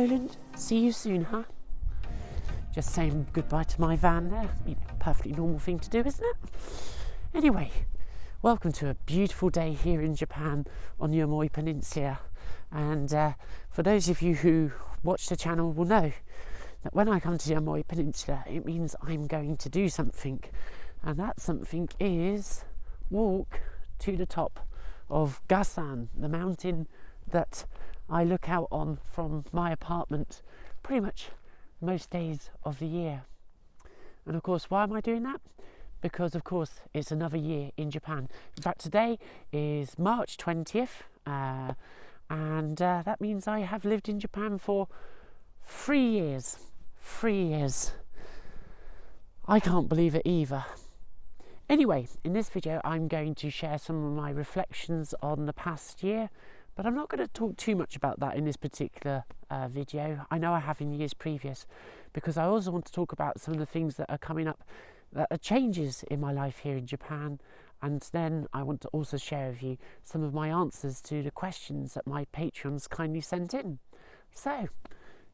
Roland. See you soon, huh? Just saying goodbye to my van there. Perfectly normal thing to do, isn't it? Anyway, welcome to a beautiful day here in Japan on the Aomori Peninsula. And for those of you who watch the channel will know that when I come to the Aomori Peninsula, it means I'm going to do something. And that something is walk to the top of Gasan, the mountain that I look out on from my apartment pretty much most days of the year. And of course, why am I doing that? Because of course it's another year in Japan. In fact, today is March 20th and that means I have lived in Japan for 3 years. 3 years. I can't believe it either. Anyway, in this video I'm going to share some of my reflections on the past year, but I'm not going to talk too much about that in this particular video. I know I have in years previous, because I also want to talk about some of the things that are coming up that are changes in my life here in Japan, and then I want to also share with you some of my answers to the questions that my patrons kindly sent in. So,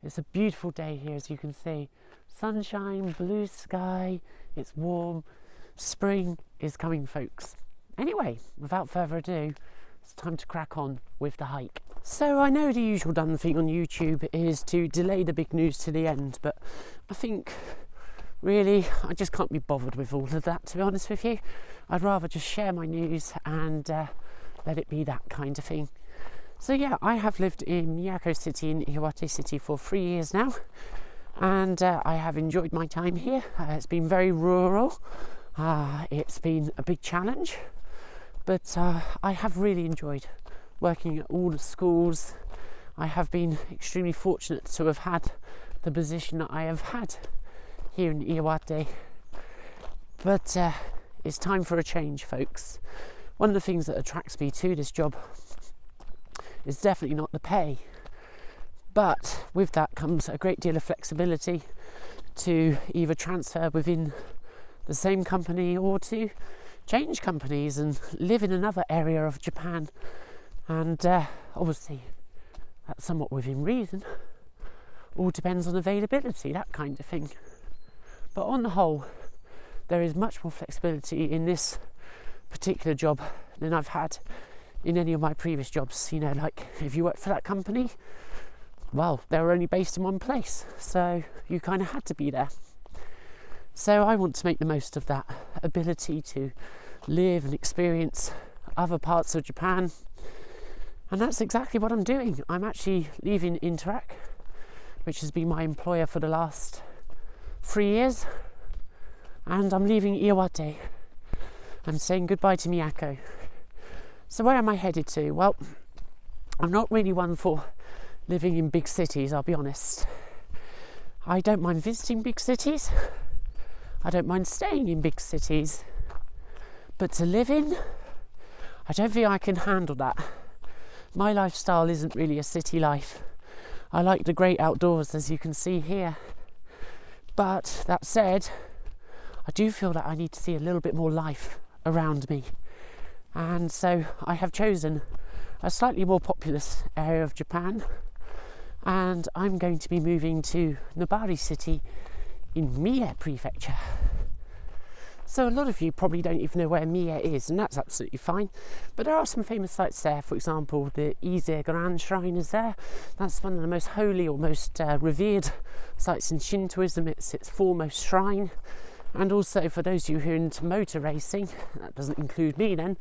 it's a beautiful day here, as you can see. Sunshine, blue sky, it's warm. Spring is coming, folks. Anyway, without further ado, it's time to crack on with the hike. So I know the usual done thing on YouTube is to delay the big news to the end, but I think really I just can't be bothered with all of that, to be honest with you. I'd rather just share my news and let it be that kind of thing. So yeah, I have lived in Miyako City in Iwate City for 3 years now, and I have enjoyed my time here. It's been very rural. It's been a big challenge, but I have really enjoyed working at all the schools. I have been extremely fortunate to have had the position that I have had here in Iwate, but it's time for a change, folks. One of the things that attracts me to this job is definitely not the pay, but with that comes a great deal of flexibility to either transfer within the same company or to change companies and live in another area of Japan, and obviously that's somewhat within reason. All depends on availability, that kind of thing. But on the whole, there is much more flexibility in this particular job than I've had in any of my previous jobs. You know, like if you work for that company, well, they were only based in one place, so you kind of had to be there. So I want to make the most of that ability to live and experience other parts of Japan, and that's exactly what I'm doing. I'm actually leaving Interac, which has been my employer for the last 3 years, and I'm leaving Iwate. I'm saying goodbye to Miyako. So where am I headed to? Well, I'm not really one for living in big cities, I'll be honest. I don't mind visiting big cities. I don't mind staying in big cities, but to live in, I don't think I can handle that. My lifestyle isn't really a city life. I like the great outdoors, as you can see here. But that said, I do feel that I need to see a little bit more life around me. And so I have chosen a slightly more populous area of Japan, and I'm going to be moving to Nabari City in Mie Prefecture. So a lot of you probably don't even know where Mie is, and that's absolutely fine, but there are some famous sites there. For example, the Ise Grand Shrine is there. That's one of the most holy or most revered sites in Shintoism. It's its foremost shrine. And also, for those of you who are into motor racing, that doesn't include me then,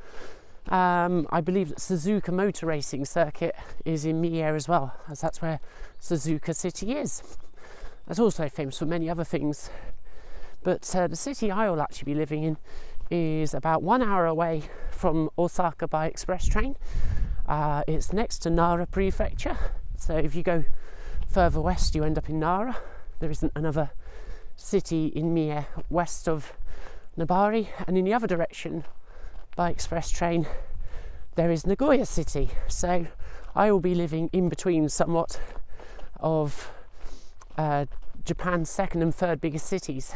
I believe that Suzuka motor racing circuit is in Mie as well, as that's where Suzuka City is. That's also famous for many other things, but the city I will actually be living in is about 1 hour away from Osaka by express train. It's next to Nara Prefecture, so if you go further west you end up in Nara. There isn't another city in Mie west of Nabari, and in the other direction by express train there is Nagoya City, so I will be living in between somewhat of Japan's second and third biggest cities.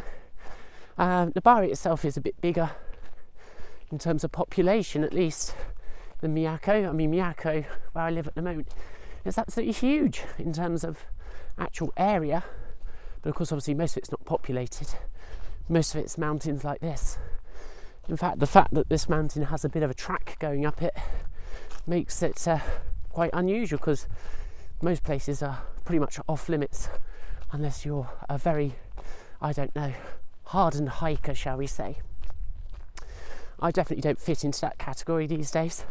Nabari itself is a bit bigger in terms of population, at least, than Miyako. I mean, Miyako, where I live at the moment, is absolutely huge in terms of actual area, but of course obviously most of it's not populated. Most of it's mountains like this. In fact, the fact that this mountain has a bit of a track going up it makes it quite unusual, because most places are pretty much off limits unless you're a very, I don't know, hardened hiker, shall we say. I definitely don't fit into that category these days,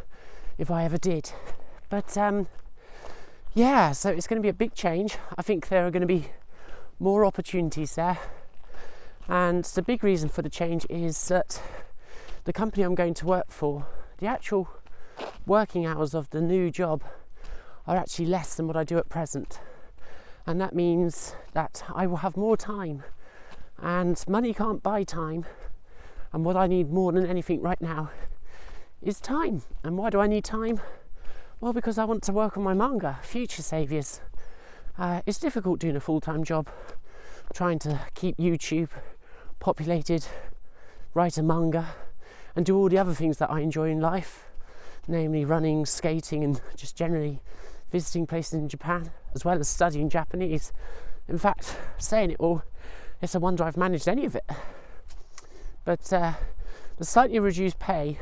if I ever did. But yeah, so it's going to be a big change. I think there are going to be more opportunities there, and the big reason for the change is that the company I'm going to work for, the actual working hours of the new job are actually less than what I do at present, and that means that I will have more time, and money can't buy time, and what I need more than anything right now is time. And why do I need time? Well, because I want to work on my manga, Future Saviours. It's difficult doing a full-time job, trying to keep YouTube populated, write a manga, and do all the other things that I enjoy in life, namely running, skating, and just generally visiting places in Japan, as well as studying Japanese. In fact, saying it all, it's a wonder I've managed any of it. But the slightly reduced pay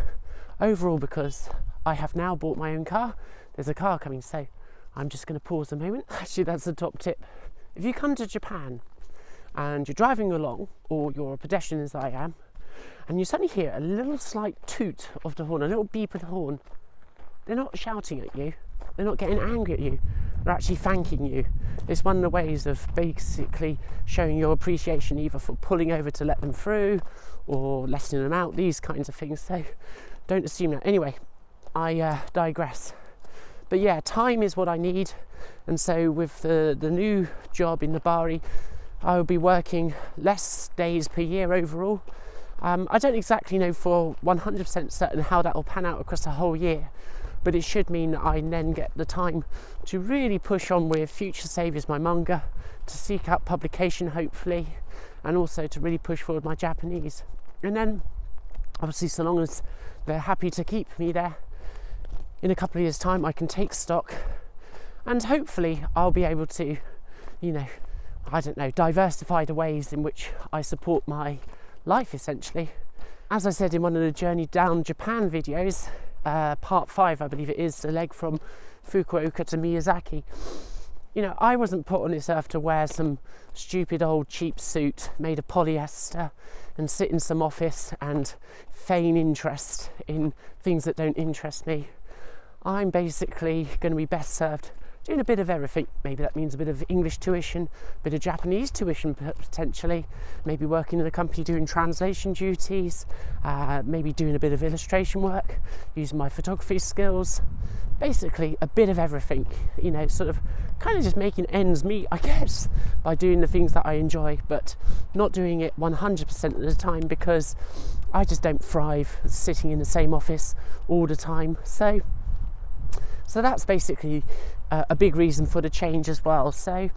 overall, because I have now bought my own car. There's a car coming, so I'm just going to pause a moment. Actually, that's the top tip. If you come to Japan and you're driving along, or you're a pedestrian as I am, and you suddenly hear a little slight toot of the horn, a little beep of the horn, they're not shouting at you, they're not getting angry at you, they're actually thanking you. It's one of the ways of basically showing your appreciation, either for pulling over to let them through or letting them out, these kinds of things. So don't assume that. Anyway, I digress. But yeah, time is what I need, and so with the new job in Nabari, I will be working less days per year overall. I don't exactly know for 100% certain how that will pan out across the whole year, but it should mean that I then get the time to really push on with Future Saviours, my manga, to seek out publication hopefully, and also to really push forward my Japanese. And then obviously, so long as they're happy to keep me there, in a couple of years' time I can take stock, and hopefully I'll be able to, I don't know, diversify the ways in which I support my life, essentially. As I said in one of the Journey Down Japan videos, part 5 I believe it is, the leg from Fukuoka to Miyazaki, I wasn't put on this earth to wear some stupid old cheap suit made of polyester and sit in some office and feign interest in things that don't interest me. I'm basically going to be best served doing a bit of everything. Maybe that means a bit of English tuition, a bit of Japanese tuition potentially, maybe working in a company doing translation duties, maybe doing a bit of illustration work, using my photography skills, basically a bit of everything, sort of kind of just making ends meet, I guess, by doing the things that I enjoy, but not doing it 100% of the time, because I just don't thrive sitting in the same office all the time. So that's basically a big reason for the change as well. So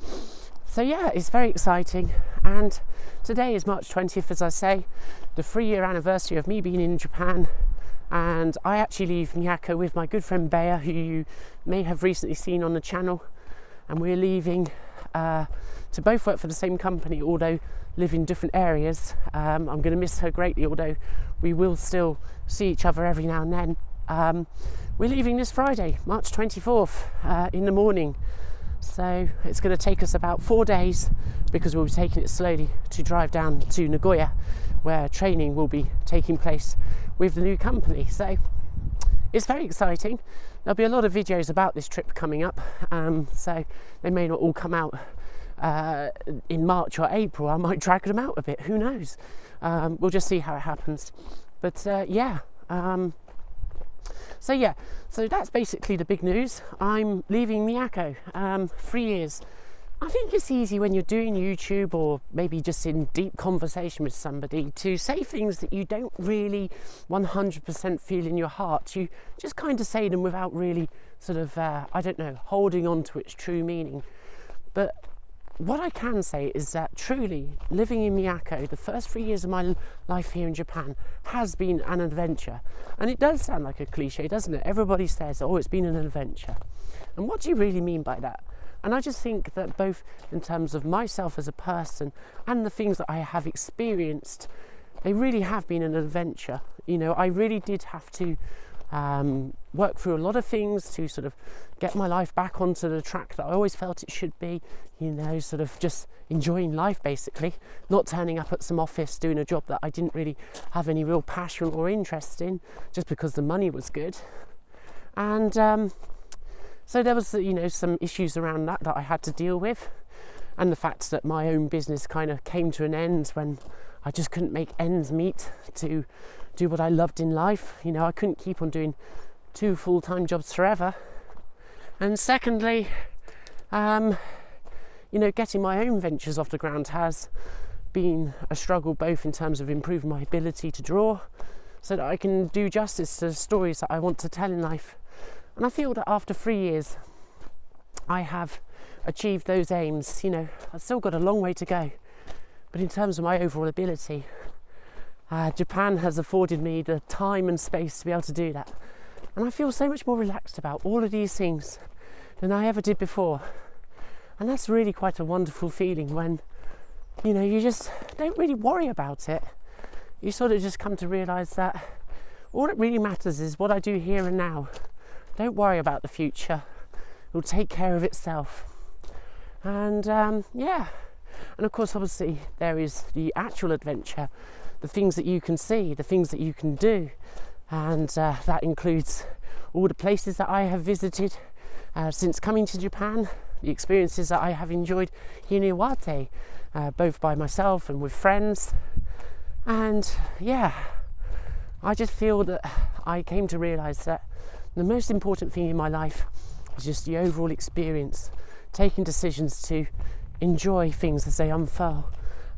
yeah, it's very exciting. And today is March 20th, as I say, the 3-year anniversary of me being in Japan. And I actually leave Miyako with my good friend Bea, who you may have recently seen on the channel. And we're leaving to both work for the same company, although live in different areas. I'm going to miss her greatly, although we will still see each other every now and then. We're leaving this Friday, March 24th, in the morning. So it's going to take us about 4 days, because we'll be taking it slowly, to drive down to Nagoya, where training will be taking place with the new company. So it's very exciting. There'll be a lot of videos about this trip coming up, so they may not all come out in March or April. I might drag them out a bit, who knows. We'll just see how it happens. But yeah. So that's basically the big news. I'm leaving Miyako, 3 years. I think it's easy when you're doing YouTube, or maybe just in deep conversation with somebody, to say things that you don't really 100% feel in your heart. You just kind of say them without really sort of, holding on to its true meaning. But what I can say is that truly living in Miyako, the first 3 years of my life here in Japan, has been an adventure. And it does sound like a cliche, doesn't it? Everybody says, oh, it's been an adventure. And what do you really mean by that? And I just think that both in terms of myself as a person and the things that I have experienced, they really have been an adventure. You know, I really did have to work through a lot of things to sort of get my life back onto the track that I always felt it should be, you know, sort of just enjoying life basically, not turning up at some office doing a job that I didn't really have any real passion or interest in just because the money was good. And so there was, you know, some issues around that I had to deal with, and the fact that my own business kind of came to an end when I just couldn't make ends meet to do what I loved in life. You know, I couldn't keep on doing 2 full-time jobs forever. And secondly, you know, getting my own ventures off the ground has been a struggle, both in terms of improving my ability to draw so that I can do justice to the stories that I want to tell in life. And I feel that after 3 years, I have achieved those aims. You know, I've still got a long way to go, but in terms of my overall ability, Japan has afforded me the time and space to be able to do that. And I feel so much more relaxed about all of these things than I ever did before. And that's really quite a wonderful feeling when, you know, you just don't really worry about it. You sort of just come to realise that all that really matters is what I do here and now. Don't worry about the future. It'll take care of itself. And yeah. And of course, obviously, there is the actual adventure, the things that you can see, the things that you can do. And that includes all the places that I have visited since coming to Japan, the experiences that I have enjoyed here in Iwate, both by myself and with friends. And yeah, I just feel that I came to realise that the most important thing in my life is just the overall experience, taking decisions to enjoy things as they unfurl,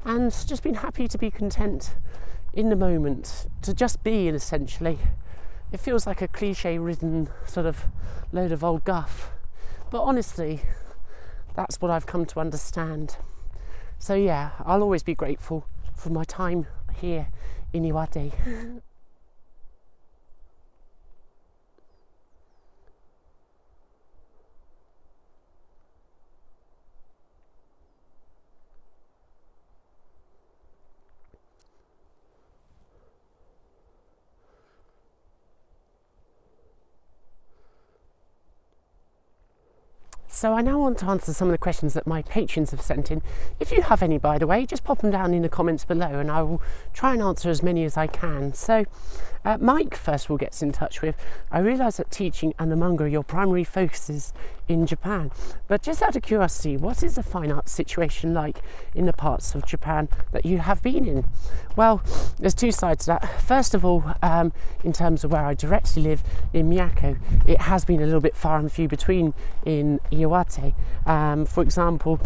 and just being happy to be content in the moment, to just be in, essentially. It feels like a cliche-ridden sort of load of old guff, but honestly, that's what I've come to understand. So yeah, I'll always be grateful for my time here in Iwate. So I now want to answer some of the questions that my patrons have sent in. If you have any, by the way, just pop them down in the comments below and I will try and answer as many as I can. So Mike first of all gets in touch with, I realise that teaching and the manga are your primary focuses in Japan, but just out of curiosity, what is the fine arts situation like in the parts of Japan that you have been in? Well, there's 2 sides to that. First of all, in terms of where I directly live in Miyako, it has been a little bit far and few between in Iwate. For example,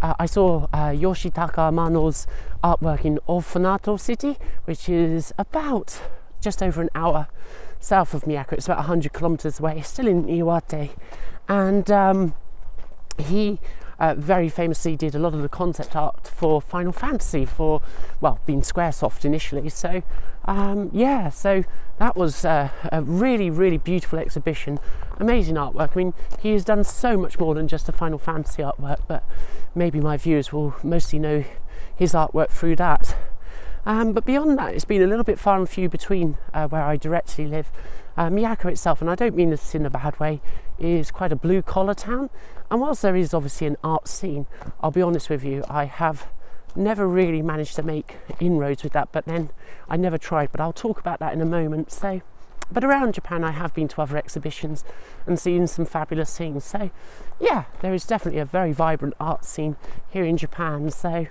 I saw Yoshitaka Amano's artwork in Miyako City, which is about just over an hour south of Miyako. It's about 100 kilometers away, still in Iwate. And he very famously did a lot of the concept art for Final Fantasy, for, well, being Squaresoft initially. So yeah, so that was a really, really beautiful exhibition, amazing artwork. I mean, he has done so much more than just a Final Fantasy artwork, but maybe my viewers will mostly know his artwork through that. But beyond that, it's been a little bit far and few between where I directly live. Miyako itself, and I don't mean this in a bad way, is quite a blue-collar town. And whilst there is obviously an art scene, I'll be honest with you, I have never really managed to make inroads with that, but then I never tried, but I'll talk about that in a moment. So, but around Japan I have been to other exhibitions and seen some fabulous things. So yeah, there is definitely a very vibrant art scene here in Japan. So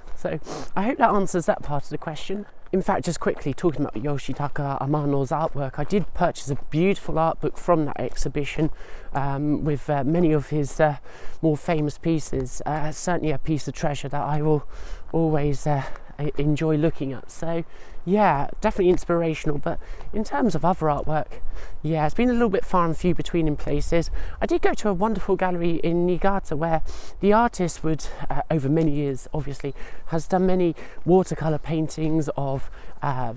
I hope that answers that part of the question. In fact, just quickly talking about Yoshitaka Amano's artwork, I did purchase a beautiful art book from that exhibition with many of his more famous pieces. Certainly a piece of treasure that I will always enjoy looking at. So yeah, definitely inspirational. But in terms of other artwork, yeah, it's been a little bit far and few between in places. I did go to a wonderful gallery in Niigata where the artist would, over many years obviously, has done many watercolour paintings of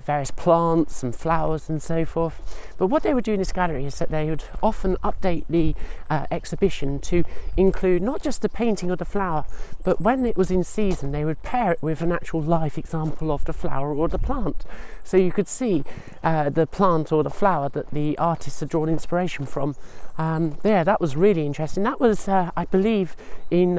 various plants and flowers and so forth. But what they would do in this gallery is that they would often update the exhibition to include not just the painting of the flower, but when it was in season they would pair it with an actual live example of the flower or the plant. So you could see the plant or the flower that the artist had drawn inspiration from. Yeah, that was really interesting. That was, I believe, in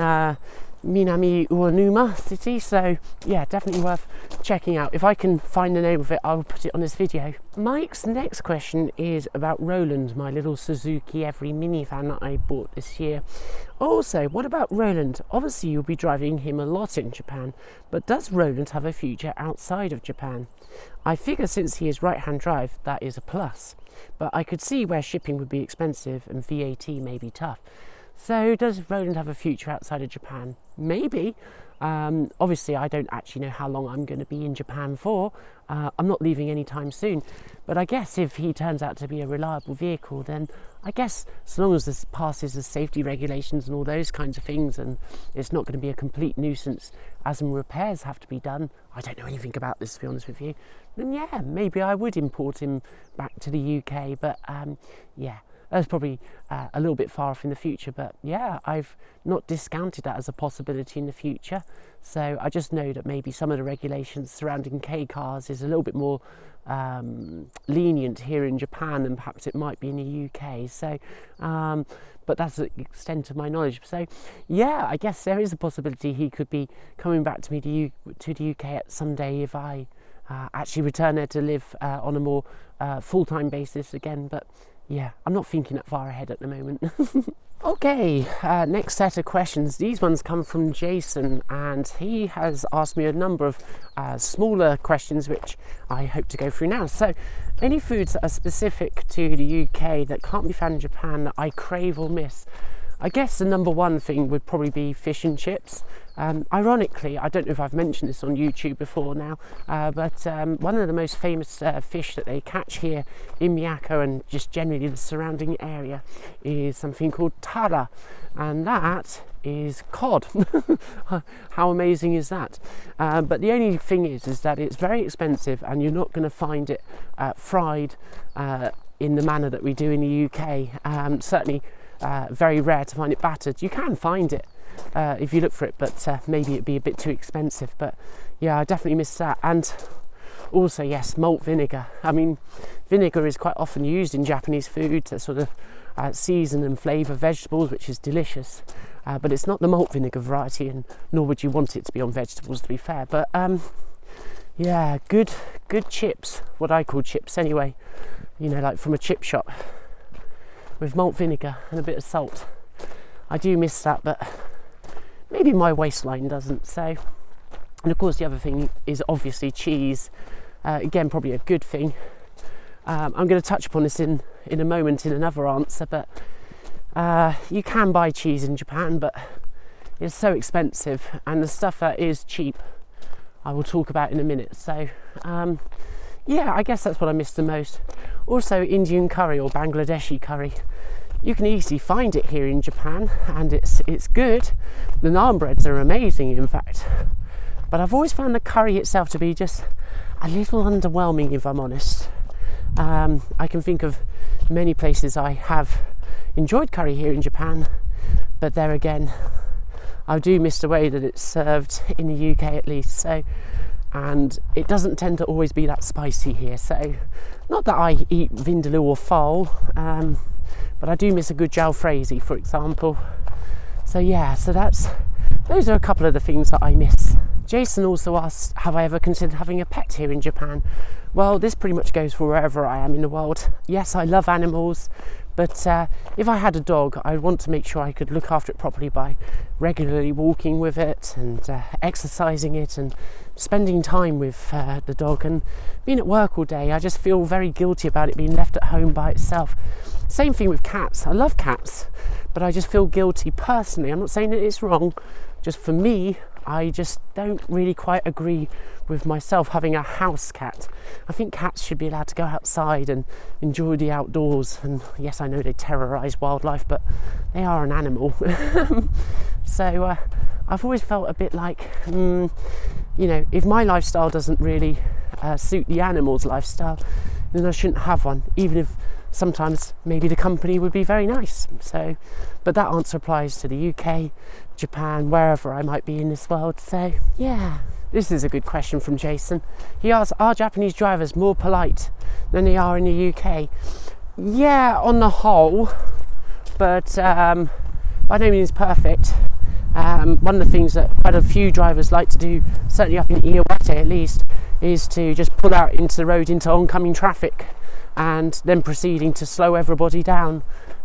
Miyako City. So yeah, definitely worth checking out. If I can find the name of it, I will put it on this video. Mike's next question is about Roland, my little Suzuki Every minivan that I bought this year. Also, what about Roland? Obviously you'll be driving him a lot in Japan, but does Roland have a future outside of Japan? I figure since he is right-hand drive, that is a plus, but I could see where shipping would be expensive and VAT may be tough. So does Roland have a future outside of Japan? Maybe. Obviously I don't actually know how long I'm going to be in Japan for. I'm not leaving anytime soon, but I guess if he turns out to be a reliable vehicle, then I guess so long as this passes the safety regulations and all those kinds of things, and it's not going to be a complete nuisance as some repairs have to be done. I don't know anything about this, to be honest with you. Then yeah, maybe I would import him back to the UK, but yeah, that's probably a little bit far off in the future, but yeah, I've not discounted that as a possibility in the future. So I just know that maybe some of the regulations surrounding K cars is a little bit more lenient here in Japan than perhaps it might be in the UK. So, but that's the extent of my knowledge. So yeah, I guess there is a possibility he could be coming back to the UK someday if I actually return there to live on a more full-time basis again. But yeah, I'm not thinking that far ahead at the moment. Okay, next set of questions. These ones come from Jason, and he has asked me a number of smaller questions which I hope to go through now. So, any foods that are specific to the UK that can't be found in Japan that I crave or miss? I guess the number one thing would probably be fish and chips. Ironically, I don't know if I've mentioned this on YouTube before now, but one of the most famous fish that they catch here in Miyako and just generally the surrounding area is something called tara, and that is cod. How amazing is that? But the only thing is that it's very expensive, and you're not going to find it fried in the manner that we do in the UK. Certainly very rare to find it battered. You can find it if you look for it, but maybe it'd be a bit too expensive. But yeah, I definitely miss that. And also, yes, malt vinegar. I mean, vinegar is quite often used in Japanese food to sort of season and flavour vegetables, which is delicious. But it's not the malt vinegar variety, and nor would you want it to be on vegetables, to be fair. But yeah, good chips, what I call chips anyway, you know, like from a chip shop, with malt vinegar and a bit of salt. I do miss that, but maybe my waistline doesn't. So, and of course the other thing is obviously cheese. Again, probably a good thing. I'm going to touch upon this in a moment in another answer, but you can buy cheese in Japan, but it's so expensive, and the stuff that is cheap I will talk about in a minute. So yeah, I guess that's what I miss the most. Also, Indian curry or Bangladeshi curry. You can easily find it here in Japan, and it's good. The naan breads are amazing, in fact. But I've always found the curry itself to be just a little underwhelming, if I'm honest. I can think of many places I have enjoyed curry here in Japan, but there again, I do miss the way that it's served in the UK at least. So, and it doesn't tend to always be that spicy here. So, not that I eat vindaloo or foal, but I do miss a good jalfrezi, for example. So yeah, those are a couple of the things that I miss. Jason also asked, have I ever considered having a pet here in Japan? Well, this pretty much goes for wherever I am in the world. Yes, I love animals, but if I had a dog, I'd want to make sure I could look after it properly by regularly walking with it and exercising it and spending time with the dog. And being at work all day, I just feel very guilty about it being left at home by itself. Same thing with cats. I love cats, but I just feel guilty personally. I'm not saying that it's wrong. Just for me, I just don't really quite agree with myself having a house cat. I think cats should be allowed to go outside and enjoy the outdoors, and yes, I know they terrorise wildlife, but they are an animal. So I've always felt a bit like, if my lifestyle doesn't really suit the animal's lifestyle, then I shouldn't have one, even if sometimes maybe the company would be very nice. So, but that answer applies to the UK, Japan, wherever I might be in this world. So yeah, this is a good question from Jason. He asks, are Japanese drivers more polite than they are in the UK? Yeah, on the whole, but by no means perfect. One of the things that quite a few drivers like to do, certainly up in Iwate at least, is to just pull out into the road into oncoming traffic and then proceeding to slow everybody down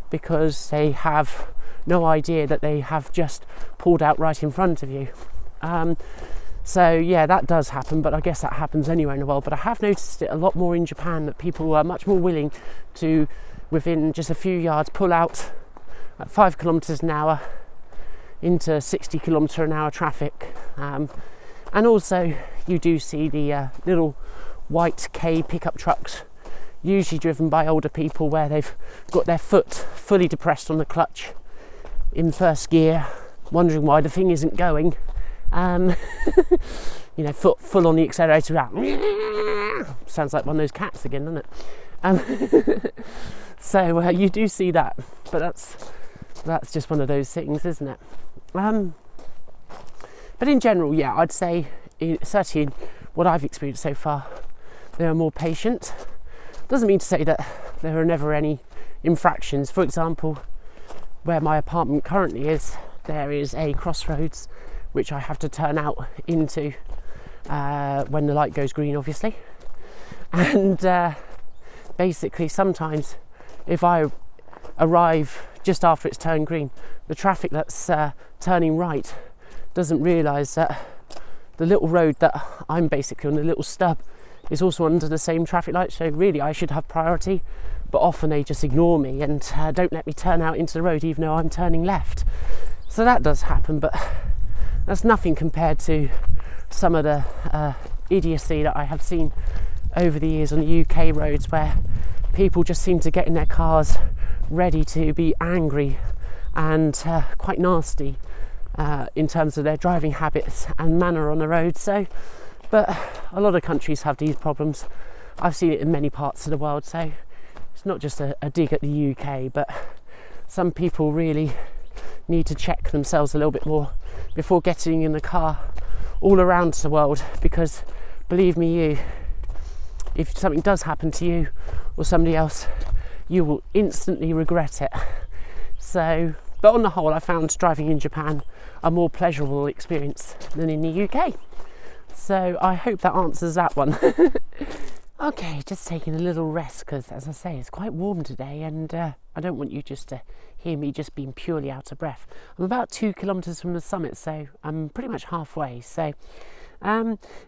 because they have no idea that they have just pulled out right in front of you. So yeah, that does happen, but I guess that happens anywhere in the world. But I have noticed it a lot more in Japan, that people are much more willing to, within just a few yards, pull out at 5 kilometers an hour into 60 kilometre an hour traffic. And also you do see the little white K pickup trucks, usually driven by older people, where they've got their foot fully depressed on the clutch in first gear, wondering why the thing isn't going. Foot full on the accelerator. Sounds like one of those cats again, doesn't it? So you do see that, but that's just one of those things, isn't it? But in general, yeah, I'd say, certainly in what I've experienced so far, they are more patient. Doesn't mean to say that there are never any infractions. For example, where my apartment currently is, there is a crossroads which I have to turn out into when the light goes green, obviously. And basically, sometimes if I arrive just after it's turned green, the traffic that's turning right doesn't realise that the little road that I'm basically on, the little stub, is also under the same traffic light. So really I should have priority, but often they just ignore me and don't let me turn out into the road even though I'm turning left. So that does happen, but that's nothing compared to some of the idiocy that I have seen over the years on the UK roads, where people just seem to get in their cars ready to be angry and quite nasty in terms of their driving habits and manner on the road. So, but a lot of countries have these problems. I've seen it in many parts of the world, so it's not just a dig at the UK, but some people really need to check themselves a little bit more before getting in the car all around the world, because believe me, if something does happen to you or somebody else, you will instantly regret it. So, but on the whole, I found driving in Japan a more pleasurable experience than in the UK. So I hope that answers that one. Okay, just taking a little rest because, as I say, it's quite warm today, and I don't want you just to hear me just being purely out of breath. I'm about 2 kilometres from the summit, so I'm pretty much halfway. So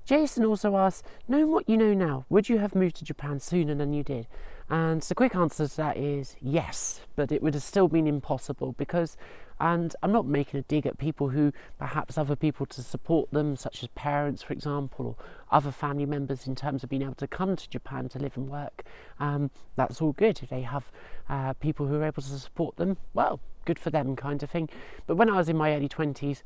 Jason also asked, knowing what you know now, would you have moved to Japan sooner than you did? And the quick answer to that is yes, but it would have still been impossible because, and I'm not making a dig at people who perhaps other people to support them, such as parents, for example, or other family members in terms of being able to come to Japan to live and work. That's all good. If they have people who are able to support them, well, good for them kind of thing. But when I was in my early 20s,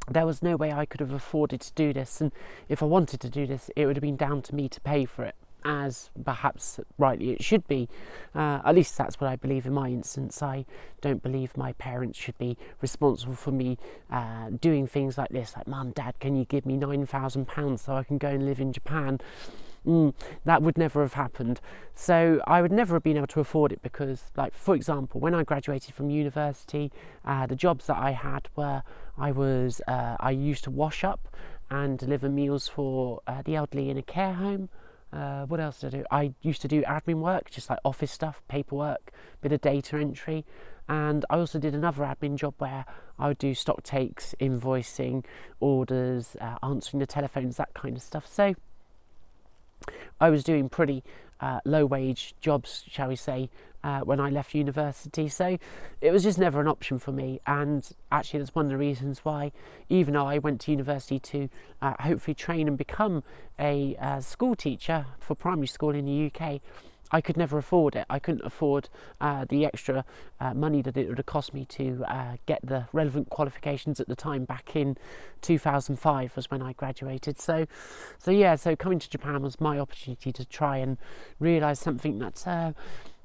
there was no way I could have afforded to do this. And if I wanted to do this, it would have been down to me to pay for it, as perhaps rightly it should be. At least that's what I believe in my instance. I don't believe my parents should be responsible for me doing things like this, like, Mum, Dad, can you give me £9,000 so I can go and live in Japan? That would never have happened. So I would never have been able to afford it because, like, for example, when I graduated from university, the jobs that I had were, I used to wash up and deliver meals for the elderly in a care home. What else did I do? I used to do admin work, just like office stuff, paperwork, bit of data entry, and I also did another admin job where I would do stock takes, invoicing, orders, answering the telephones, that kind of stuff. So I was doing pretty low wage jobs, shall we say, when I left university, so it was just never an option for me. And actually that's one of the reasons why, even though I went to university to hopefully train and become a school teacher for primary school in the UK, I could never afford it. I couldn't afford the extra money that it would have cost me to get the relevant qualifications at the time. Back in 2005 was when I graduated. So coming to Japan was my opportunity to try and realise something that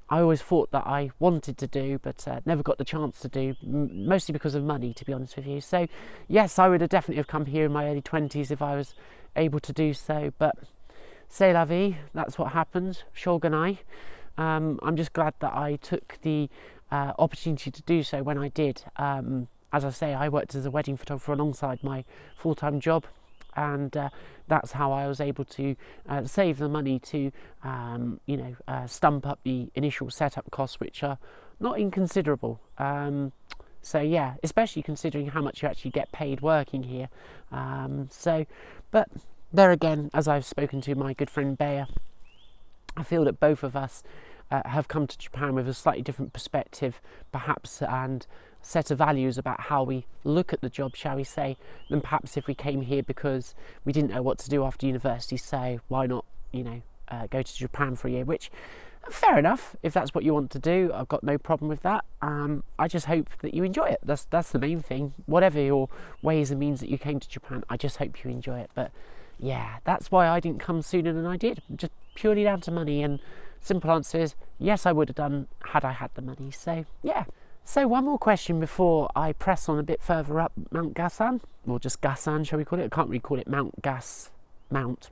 I always thought that I wanted to do, but never got the chance to do, mostly because of money, to be honest with you. So yes, I would have definitely have come here in my early 20s if I was able to do so, but c'est la vie, that's what happened, shogunai. I'm just glad that I took the opportunity to do so when I did. As I say, I worked as a wedding photographer alongside my full-time job, and that's how I was able to save the money to stump up the initial setup costs, which are not inconsiderable. So yeah, especially considering how much you actually get paid working here. But there again, as I've spoken to my good friend Bea, I feel that both of us have come to Japan with a slightly different perspective, perhaps, and set of values about how we look at the job, shall we say, than perhaps if we came here because we didn't know what to do after university. So why not, go to Japan for a year? Which, fair enough, if that's what you want to do, I've got no problem with that. I just hope that you enjoy it. That's the main thing. Whatever your ways and means that you came to Japan, I just hope you enjoy it. But yeah, that's why I didn't come sooner than I did, just purely down to money. And simple answer is yes, I would have done had I had the money. So yeah. So one more question before I press on a bit further up Mount Gasan, or just Gasan, shall we call it? I can't really call it Mount Gas Mount.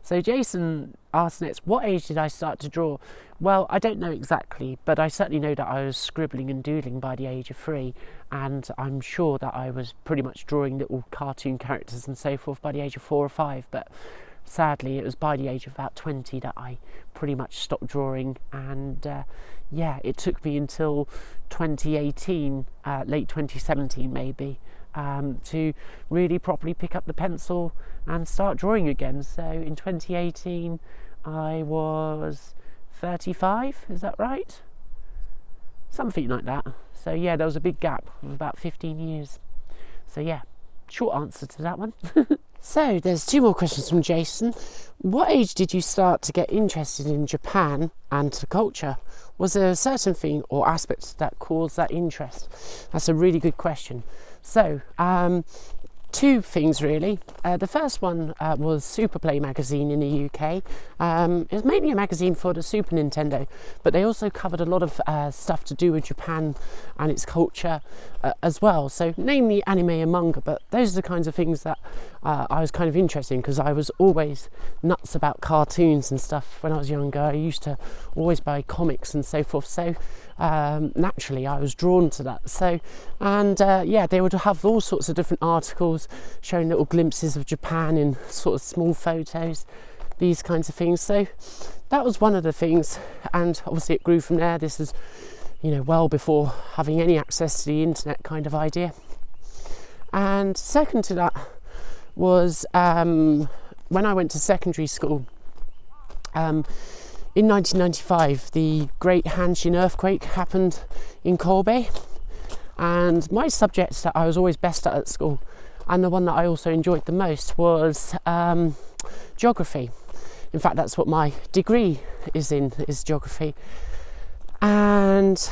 So Jason asked next, what age did I start to draw? Well, I don't know exactly, but I certainly know that I was scribbling and doodling by the age of 3, and I'm sure that I was pretty much drawing little cartoon characters and so forth by the age of 4 or 5, but sadly it was by the age of about 20 that I pretty much stopped drawing. And it took me until 2018, late 2017 maybe, to really properly pick up the pencil and start drawing again. So in 2018 I was 35, is that right? Something like that. So yeah, there was a big gap of about 15 years. So yeah, short answer to that one. So there's 2 more questions from Jason. What age did you start to get interested in Japan and the culture? Was there a certain thing or aspect that caused that interest? That's a really good question. So 2 things really. The first one was Superplay magazine in the UK. It was mainly a magazine for the Super Nintendo, but they also covered a lot of stuff to do with Japan and its culture as well. So namely anime and manga, but those are the kinds of things that I was kind of interested in, because I was always nuts about cartoons and stuff when I was younger. I used to always buy comics and so forth. So naturally I was drawn to that. So they would have all sorts of different articles showing little glimpses of Japan in sort of small photos, these kinds of things. So that was one of the things, and obviously it grew from there. This is well before having any access to the internet kind of idea. And second to that was when I went to secondary school. In 1995, the Great Hanshin earthquake happened in Kobe, and my subject that I was always best at school, and the one that I also enjoyed the most, was geography. In fact, that's what my degree is geography. And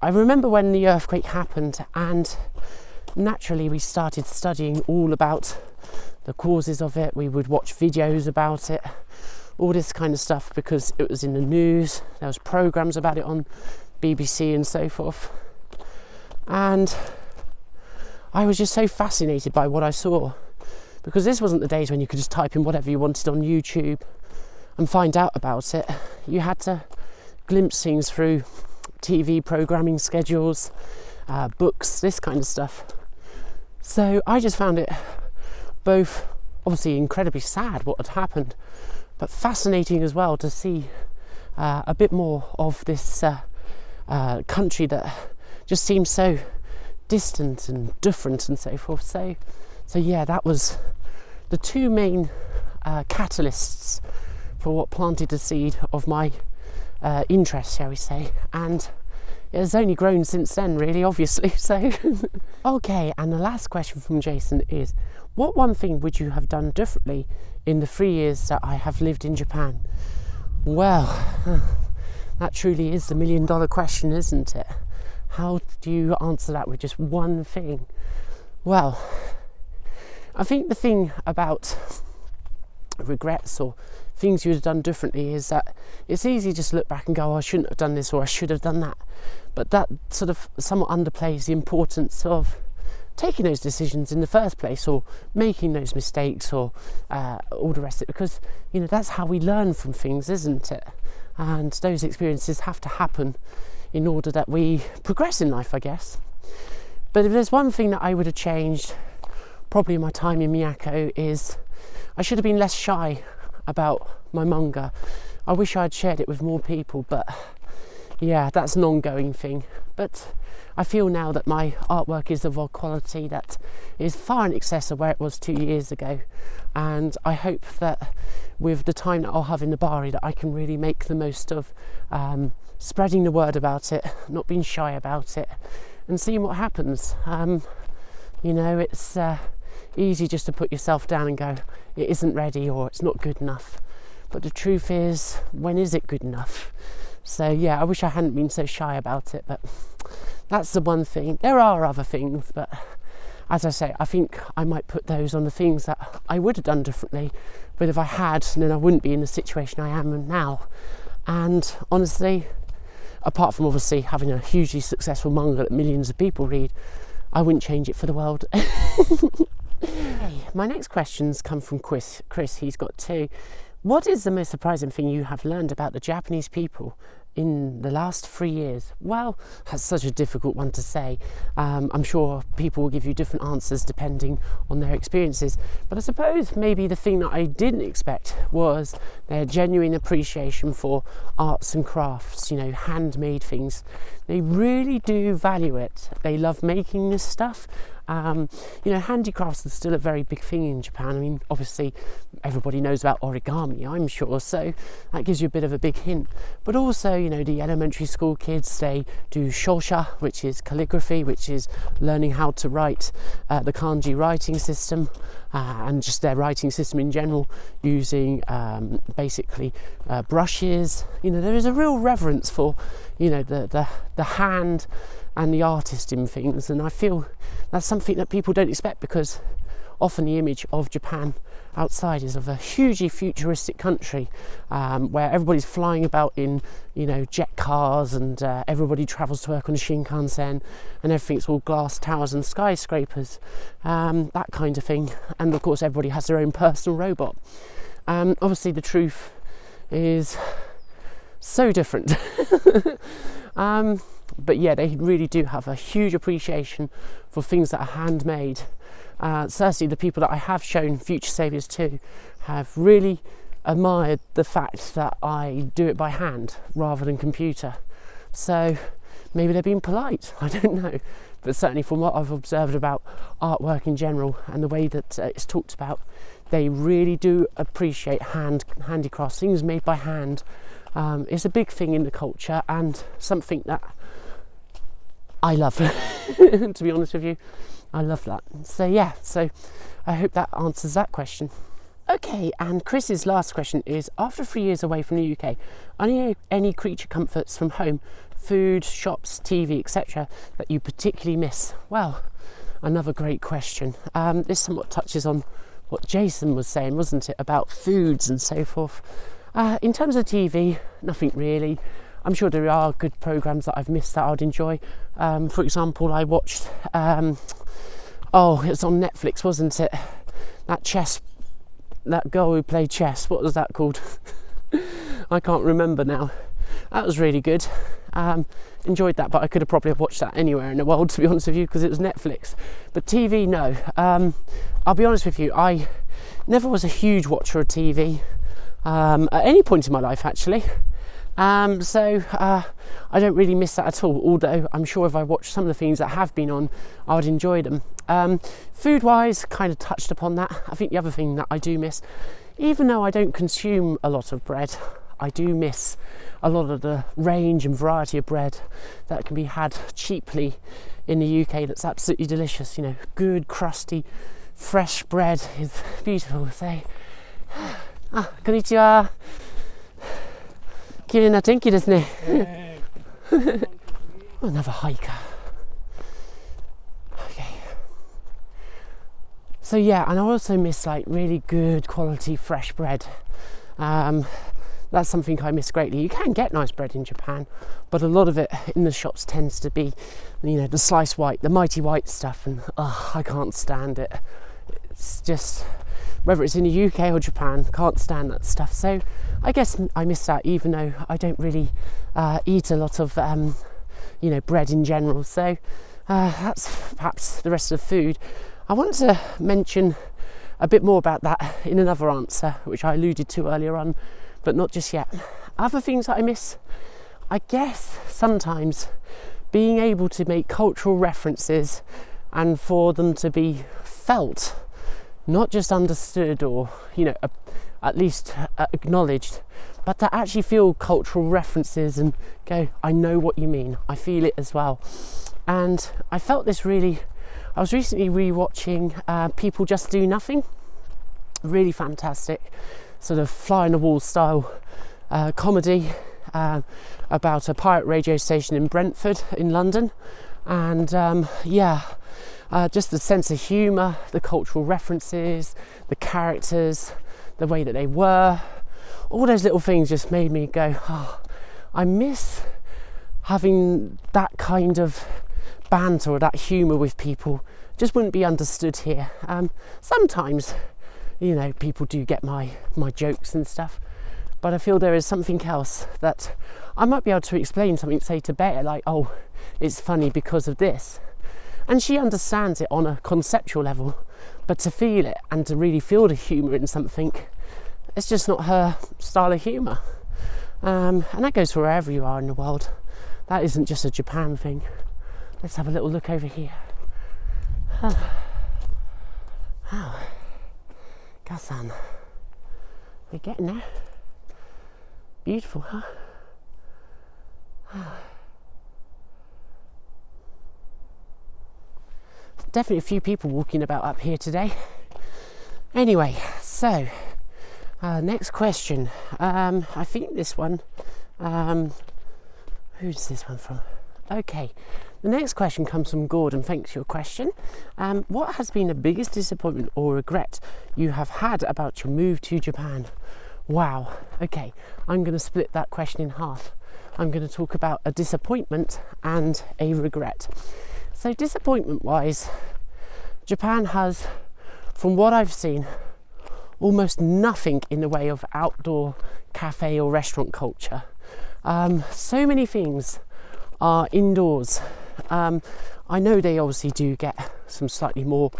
I remember when the earthquake happened, and naturally we started studying all about the causes of it. We would watch videos about it, all this kind of stuff, because it was in the news. There was programs about it on BBC and so forth. And I was just so fascinated by what I saw, because this wasn't the days when you could just type in whatever you wanted on YouTube and find out about it. You had to glimpse things through TV programming schedules, books, this kind of stuff. So I just found it both obviously incredibly sad what had happened, but fascinating as well to see a bit more of this country that just seems so distant and different and so forth. So yeah, that was the 2 main catalysts for what planted the seed of my interest, shall we say, and it has only grown since then, really, obviously. So, okay, and the last question from Jason is, what one thing would you have done differently in the 3 years that I have lived in Japan? Well, that truly is the $1 million question, isn't it? How do you answer that with just one thing? Well, I think the thing about regrets or things you would have done differently is that it's easy just to look back and go, oh, I shouldn't have done this or I should have done that. But that sort of somewhat underplays the importance of taking those decisions in the first place, or making those mistakes, or all the rest of it, because that's how we learn from things, isn't it? And those experiences have to happen in order that we progress in life, I guess. But if there's one thing that I would have changed, probably in my time in Miyako, is I should have been less shy about my manga. I wish I had shared it with more people, but yeah, that's an ongoing thing. But I feel now that my artwork is of a quality that is far in excess of where it was 2 years ago, and I hope that with the time that I'll have in Nabari, that I can really make the most of spreading the word about it, not being shy about it, and seeing what happens. It's easy just to put yourself down and go, it isn't ready or it's not good enough. But the truth is, when is it good enough? So yeah, I wish I hadn't been so shy about it, but that's the one thing. There are other things, but as I say, I think I might put those on the things that I would have done differently. But if I had, then I wouldn't be in the situation I am in now. And honestly, apart from obviously having a hugely successful manga that millions of people read, I wouldn't change it for the world. My next questions come from Chris. He's got two. What is the most surprising thing you have learned about the Japanese people in the last 3 years? Well, that's such a difficult one to say. I'm sure people will give you different answers depending on their experiences. But I suppose maybe the thing that I didn't expect was their genuine appreciation for arts and crafts, handmade things. They really do value it. They love making this stuff. Handicrafts are still a very big thing in Japan. I mean, obviously everybody knows about origami, I'm sure, so that gives you a bit of a big hint. But also, the elementary school kids, they do shosha, which is calligraphy, which is learning how to write the kanji writing system, and just their writing system in general, using basically brushes. There is a real reverence for, the hand and the artist in things, and I feel that's something that people don't expect, because often the image of Japan outside is of a hugely futuristic country, where everybody's flying about in jet cars, and everybody travels to work on a Shinkansen, and everything's all glass towers and skyscrapers, that kind of thing. And of course everybody has their own personal robot. Obviously the truth is so different. But yeah, they really do have a huge appreciation for things that are handmade. Certainly the people that I have shown Future Saviours to have really admired the fact that I do it by hand rather than computer. So maybe they're being polite, I don't know. But certainly from what I've observed about artwork in general and the way that it's talked about, they really do appreciate handicrafts, things made by hand. It's a big thing in the culture, and something that I love, to be honest with you. I love that. So yeah, so I hope that answers that question. Okay, and Chris's last question is, after 3 years away from the UK, are any creature comforts from home, food, shops, TV, etc., that you particularly miss? Well, another great question. This somewhat touches on what Jason was saying, wasn't it, about foods and so forth. In terms of TV, nothing really. I'm sure there are good programmes that I've missed that I'd enjoy. For example, I watched, it was on Netflix, wasn't it? That girl who played chess, what was that called? I can't remember now. That was really good. Enjoyed that, but I could have probably watched that anywhere in the world, to be honest with you, because it was Netflix. But TV, no. I'll be honest with you, I never was a huge watcher of TV at any point in my life, actually. So I don't really miss that at all, although I'm sure if I watched some of the things that have been on, I would enjoy them. Food wise, kind of touched upon that. I think the other thing that I do miss, even though I don't consume a lot of bread, I do miss a lot of the range and variety of bread that can be had cheaply in the UK. That's absolutely delicious. You know, good crusty fresh bread is beautiful. So konnichiwa. Kirei na tenki desu ne. Another hiker. Okay. So yeah, and I also miss like really good quality fresh bread. That's something I miss greatly. You can get nice bread in Japan, but a lot of it in the shops tends to be, you know, the slice white, the mighty white stuff, and I can't stand it. It's just, whether it's in the UK or Japan, can't stand that stuff. So I guess I miss that, even though I don't really eat a lot of you know, bread in general. So that's perhaps the rest of the food. I want to mention a bit more about that in another answer, which I alluded to earlier on, but not just yet. Other things that I miss, I guess sometimes being able to make cultural references and for them to be felt, not just understood or, you know, at least acknowledged, but to actually feel cultural references and go, I know what you mean, I feel it as well. And I felt this really, I was recently rewatching People Just Do Nothing, really fantastic, sort of fly on the wall style comedy about a pirate radio station in Brentford in London. And just the sense of humour, the cultural references, the characters, the way that they were, all those little things just made me go, I miss having that kind of banter or that humour with people. Just wouldn't be understood here. Sometimes, you know, people do get my jokes and stuff, but I feel there is something else that I might be able to explain something, say to Bear, like, oh, it's funny because of this. And she understands it on a conceptual level, but to feel it and to really feel the humour in something, it's just not her style of humour. And that goes for wherever you are in the world. That isn't just a Japan thing. Let's have a little look over here. Oh, Gasan. We're getting there. Beautiful, huh? Definitely a few people walking about up here today. Anyway, so next question. I think this one, who's this one from? Okay, the next question comes from Gordon. Thanks for your question. What has been the biggest disappointment or regret you have had about your move to Japan? Wow. Okay, I'm going to split that question in half. I'm going to talk about a disappointment and a regret. So disappointment wise, Japan has, from what I've seen, almost nothing in the way of outdoor cafe or restaurant culture. So many things are indoors. I know they obviously do get some slightly more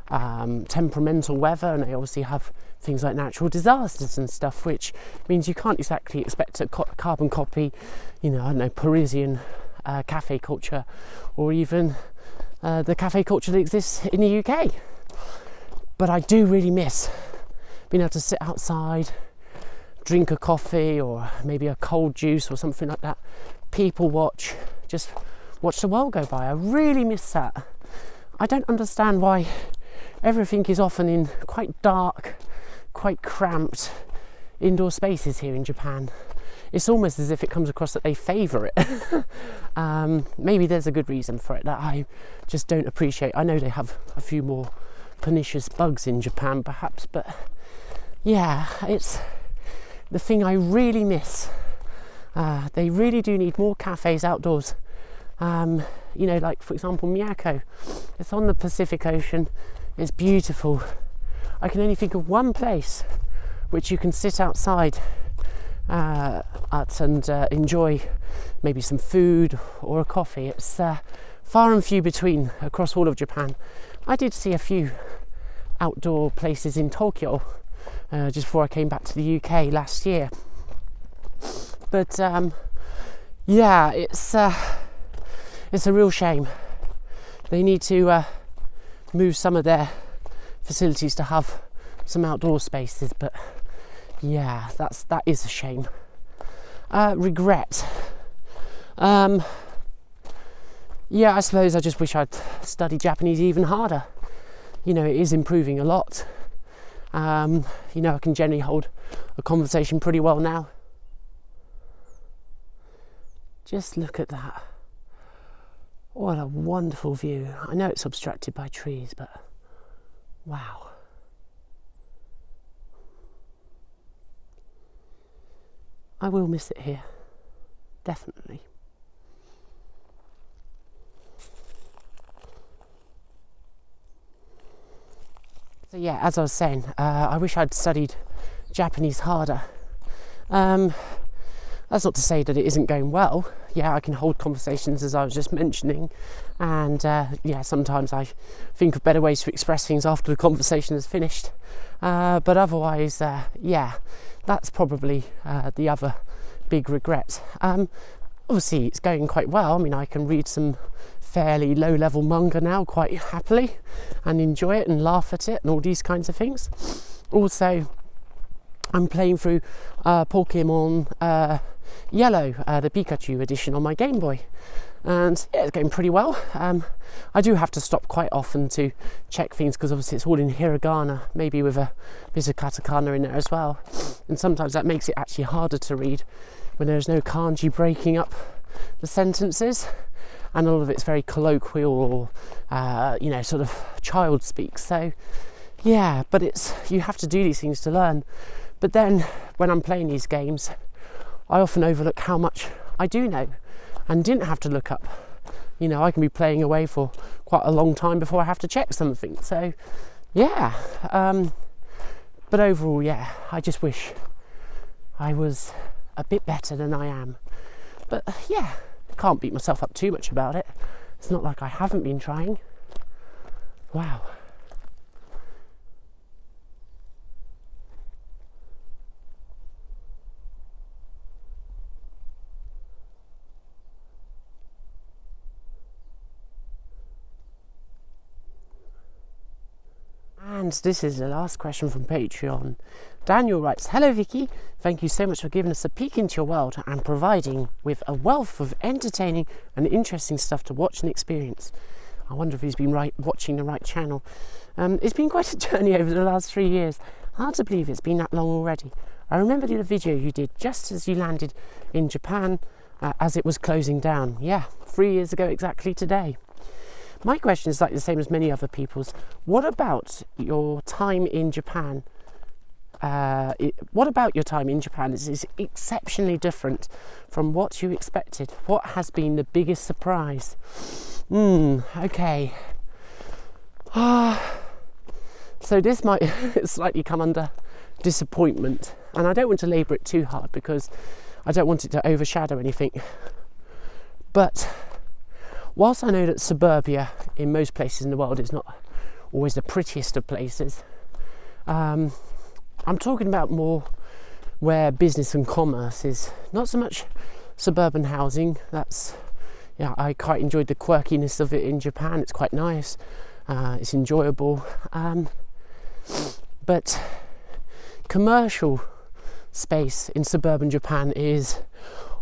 temperamental weather, and they obviously have things like natural disasters and stuff, which means you can't exactly expect a carbon copy, you know, I don't know, Parisian cafe culture, or even the cafe culture that exists in the UK. But I do really miss being able to sit outside, drink a coffee or maybe a cold juice or something like that, people watch, just watch the world go by. I really miss that. I don't understand why everything is often in quite dark, quite cramped indoor spaces here in Japan. It's almost as if it comes across that they favour it. Maybe there's a good reason for it that I just don't appreciate. I know they have a few more pernicious bugs in Japan perhaps, but yeah, it's the thing I really miss. They really do need more cafes outdoors. You know, like for example Miyako, it's on the Pacific Ocean, it's beautiful. I can only think of one place which you can sit outside at and enjoy maybe some food or a coffee. It's far and few between across all of Japan. I did see a few outdoor places in Tokyo just before I came back to the UK last year, but yeah, it's a real shame. They need to move some of their facilities to have some outdoor spaces, but yeah, that is a shame. Regret. Yeah, I suppose I just wish I'd studied Japanese even harder. You know, it is improving a lot. You know, I can generally hold a conversation pretty well now. Just look at that. What a wonderful view. I know it's obstructed by trees, but wow. I will miss it here, definitely. So yeah, as I was saying, I wish I'd studied Japanese harder. That's not to say that it isn't going well. Yeah, I can hold conversations as I was just mentioning, and yeah, sometimes I think of better ways to express things after the conversation is finished. But otherwise, yeah, that's probably the other big regret. Obviously, it's going quite well. I mean, I can read some fairly low-level manga now quite happily and enjoy it and laugh at it and all these kinds of things. Also, I'm playing through Pokemon Yellow, the Pikachu edition on my Game Boy, and yeah, it's going pretty well. I do have to stop quite often to check things because obviously it's all in hiragana, maybe with a bit of katakana in there as well, and sometimes that makes it actually harder to read when there's no kanji breaking up the sentences, and all of it's very colloquial or you know, sort of child speak. So yeah, but you have to do these things to learn. But then when I'm playing these games, I often overlook how much I do know and didn't have to look up. You know, I can be playing away for quite a long time before I have to check something. So yeah, but overall, yeah, I just wish I was a bit better than I am. But yeah, can't beat myself up too much about it. It's not like I haven't been trying. Wow. And this is the last question from Patreon. Daniel writes, "Hello Vicky, thank you so much for giving us a peek into your world and providing with a wealth of entertaining and interesting stuff to watch and experience." I wonder if he's been watching the right channel. It's been quite a journey over the last 3 years. Hard to believe it's been that long already. I remember the video you did just as you landed in Japan as it was closing down. Yeah, 3 years ago exactly today. My question is like the same as many other people's. What about your time in Japan? What about your time in Japan is exceptionally different from what you expected? What has been the biggest surprise? Okay. So this might slightly come under disappointment, and I don't want to labour it too hard because I don't want it to overshadow anything. But whilst I know that suburbia in most places in the world is not always the prettiest of places, I'm talking about more where business and commerce is not so much suburban housing. That's, yeah, I quite enjoyed the quirkiness of it in Japan. It's quite nice. It's enjoyable. But commercial space in suburban Japan is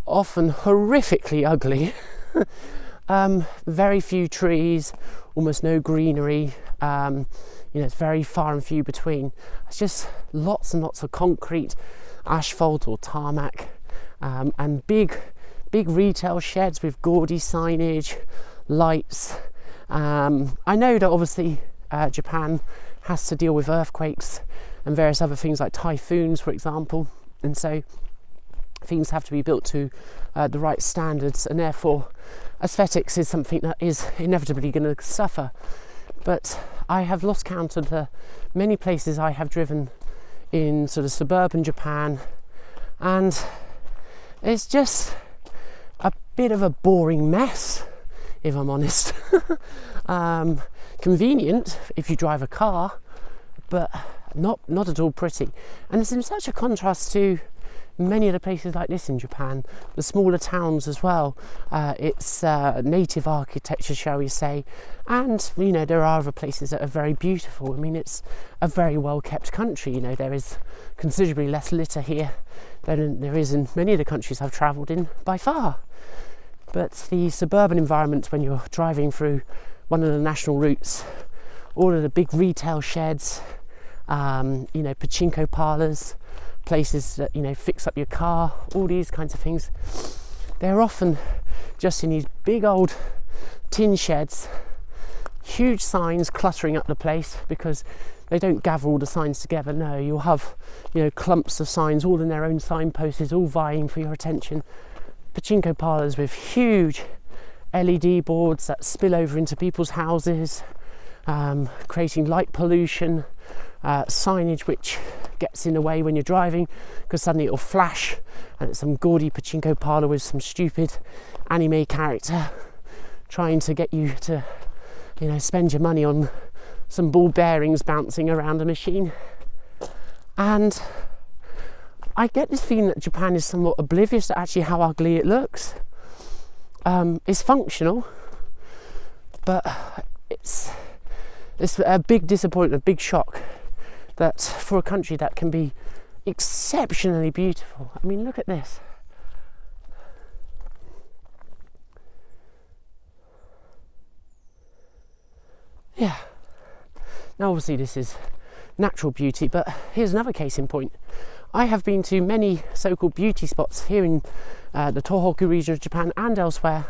often horrifically ugly. Very few trees, almost no greenery. You know, it's very far and few between. It's just lots and lots of concrete, asphalt or tarmac, and big retail sheds with gaudy signage, lights. I know that obviously Japan has to deal with earthquakes and various other things like typhoons, for example, and so things have to be built to the right standards, and therefore aesthetics is something that is inevitably going to suffer. But I have lost count of the many places I have driven in sort of suburban Japan, and it's just a bit of a boring mess, if I'm honest. Convenient if you drive a car, but not at all pretty. And it's in such a contrast to many of the places like this in Japan, the smaller towns as well. It's native architecture, shall we say, and you know, there are other places that are very beautiful. I mean, it's a very well kept country. You know, there is considerably less litter here than there is in many of the countries I've travelled in by far. But the suburban environment, when you're driving through one of the national routes, all of the big retail sheds, pachinko parlours, places that, fix up your car, all these kinds of things, they're often just in these big old tin sheds, huge signs cluttering up the place because they don't gather all the signs together. No, you'll have, clumps of signs all in their own signposts, all vying for your attention. Pachinko parlours with huge LED boards that spill over into people's houses, creating light pollution, signage which gets in the way when you're driving because suddenly it'll flash and it's some gaudy pachinko parlour with some stupid anime character trying to get you to, spend your money on some ball bearings bouncing around a machine. And I get this feeling that Japan is somewhat oblivious to actually how ugly it looks. It's functional, but it's a big disappointment, a big shock that for a country that can be exceptionally beautiful. I mean, look at this. Yeah. Now, obviously, this is natural beauty, but here's another case in point. I have been to many so-called beauty spots here in the Tohoku region of Japan and elsewhere,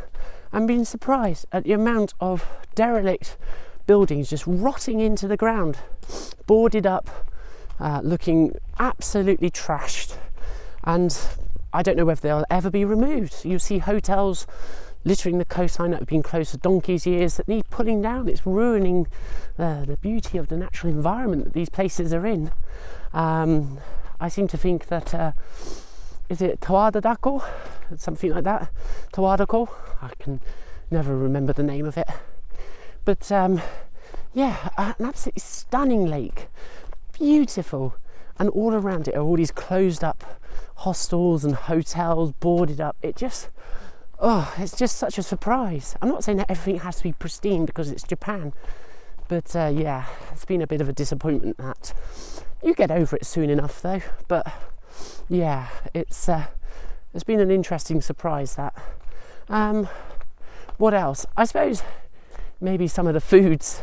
and been surprised at the amount of derelict buildings just rotting into the ground, boarded up, looking absolutely trashed, and I don't know whether they'll ever be removed. You see hotels littering the coastline that have been closed for donkey's years that need pulling down. It's ruining the beauty of the natural environment that these places are in. I seem to think that is it Tawada Dako? Something like that. Tawadako? I can never remember the name of it. But an absolutely stunning lake. Beautiful. And all around it are all these closed up hostels and hotels, boarded up. It's just such a surprise. I'm not saying that everything has to be pristine because it's Japan. But it's been a bit of a disappointment that. You get over it soon enough though. But yeah, it's been an interesting surprise that. What else? I suppose maybe some of the foods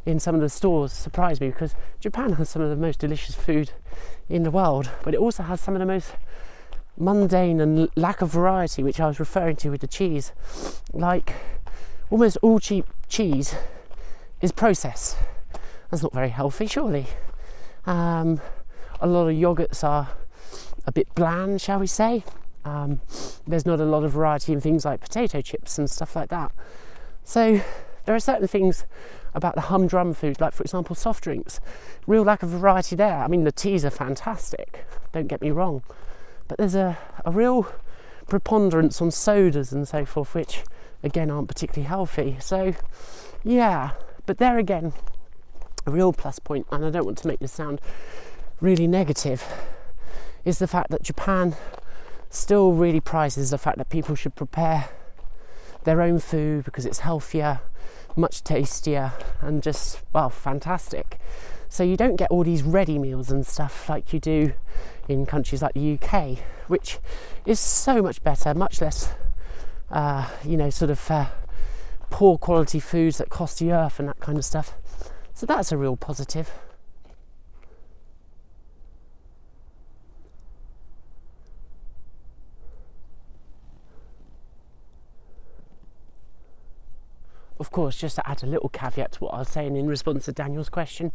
in some of the stores surprised me because Japan has some of the most delicious food in the world, but it also has some of the most mundane and lack of variety, which I was referring to with the cheese. Like almost all cheap cheese is processed. That's not very healthy, surely. A lot of yogurts are a bit bland, shall we say. There's not a lot of variety in things like potato chips and stuff like that. So there are certain things about the humdrum food, like for example soft drinks. Real lack of variety there. I mean, the teas are fantastic, don't get me wrong, but there's a real preponderance on sodas and so forth, which again aren't particularly healthy. So yeah, but there again, a real plus point, and I don't want to make this sound really negative, is the fact that Japan still really prizes the fact that people should prepare their own food because it's healthier, much tastier, and just, well, fantastic. So you don't get all these ready meals and stuff like you do in countries like the UK, which is so much better, much less poor quality foods that cost the earth and that kind of stuff. So that's a real positive. Of course, just to add a little caveat to what I was saying in response to Daniel's question,